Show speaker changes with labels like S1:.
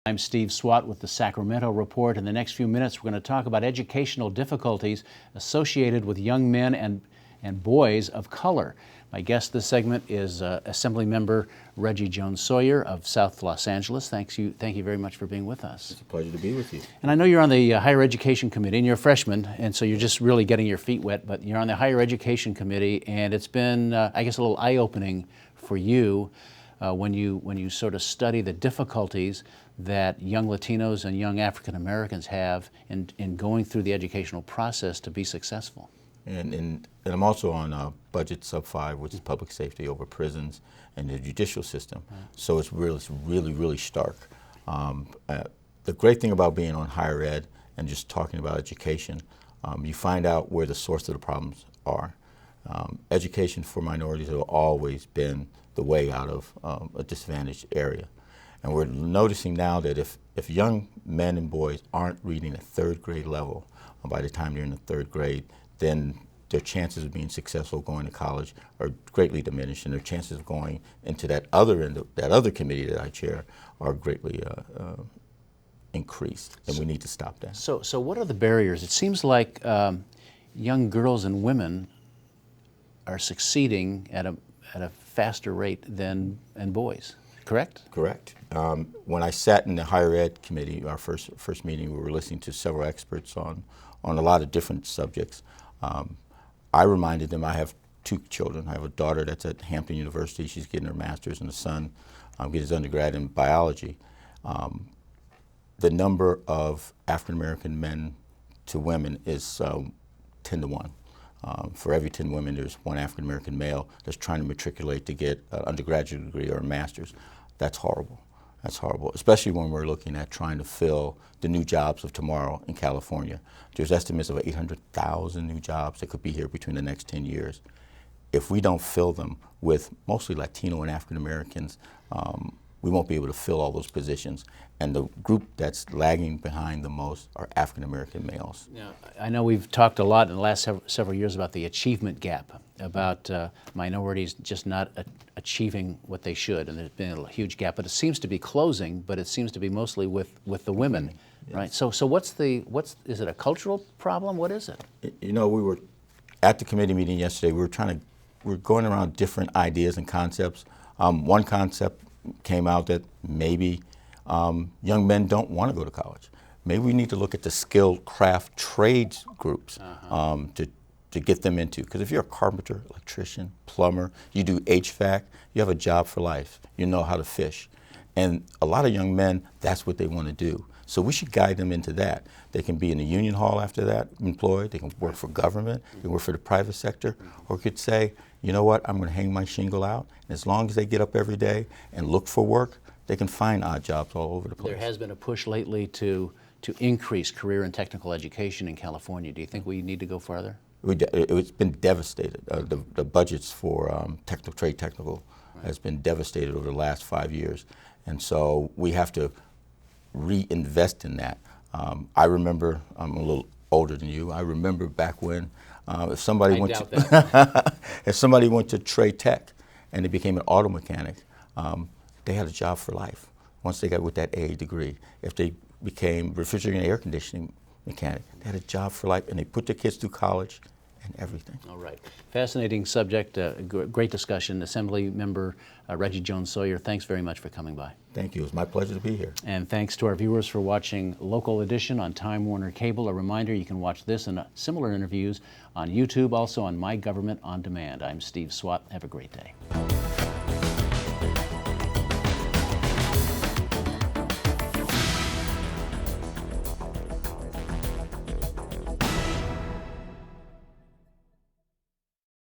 S1: I'm Steve Swat with the Sacramento Report. In the next few minutes, we're going to talk about educational difficulties associated with young men and boys of color. My guest this segment is Assemblymember Reggie Jones-Sawyer of South Los Angeles. Thank you very much for being with us.
S2: It's a pleasure to be with you.
S1: And I know you're on the Higher Education Committee, and you're a freshman, and so you're just really getting your feet wet, but you're on the Higher Education Committee, and it's been, I guess, a little eye-opening for you when you sort of study the difficulties that young Latinos and young African Americans have in going through the educational process to be successful.
S2: And I'm also on budget sub 5, which is public safety over prisons and the judicial system. So it's really stark. The great thing about being on higher ed and just talking about education, you find out where the source of the problems are. Education for minorities has always been the way out of a disadvantaged area. And we're noticing now that if young men and boys aren't reading at 3rd grade level, by the time they're in the 3rd grade, then their chances of being successful going to college are greatly diminished, and their chances of going into that other committee that I chair are greatly increased, and we need to stop that.
S1: So what are the barriers? It seems like young girls and women are succeeding at a faster rate than boys. Correct?
S2: Correct. When I sat in the higher ed committee, our first meeting, we were listening to several experts on a lot of different subjects. I reminded them I have 2 children. I have a daughter that's at Hampton University. She's getting her master's, and a son getting his undergrad in biology. The number of African American men to women is 10 to 1. For every 10 women, there's 1 African American male that's trying to matriculate to get an undergraduate degree or a master's. That's horrible. That's horrible, especially when we're looking at trying to fill the new jobs of tomorrow in California. There's estimates of 800,000 new jobs that could be here between the next 10 years. If we don't fill them with mostly Latino and African Americans, we won't be able to fill all those positions. And the group that's lagging behind the most are African American males.
S1: Now, I know we've talked a lot in the last several years about the achievement gap, about minorities just not achieving what they should, and there's been a huge gap. But it seems to be closing, but it seems to be mostly with the women, yes. Right? So is it a cultural problem? What is it?
S2: You know, we were at the committee meeting yesterday. We were going around different ideas and concepts. One concept came out that maybe young men don't want to go to college. Maybe we need to look at the skilled craft trades groups to get them into. Because if you're a carpenter, electrician, plumber, you do HVAC, you have a job for life. You know how to fish. And a lot of young men, that's what they want to do. So we should guide them into that. They can be in the union hall after that, employed. They can work for government. They can work for the private sector. Or could say, you know what, I'm going to hang my shingle out. And as long as they get up every day and look for work, they can find odd jobs all over the place.
S1: There has been a push lately to increase career and technical education in California. Do you think we need to go further?
S2: It's been devastated. The budgets for technical has been devastated over the last 5 years. And so we have to reinvest in that. I remember, I'm a little older than you, I remember back when if somebody went to trade tech and they became an auto mechanic, they had a job for life once they got with that AA degree. If they became refrigerating and air conditioning mechanic, they had a job for life, and they put their kids through college and everything.
S1: All right. Fascinating subject, great discussion. Assemblymember Reggie Jones-Sawyer, thanks very much for coming by.
S2: Thank you. It's my pleasure to be here.
S1: And thanks to our viewers for watching Local Edition on Time Warner Cable. A reminder, you can watch this and similar interviews on YouTube, also on My Government On Demand. I'm Steve Swat. Have a great day.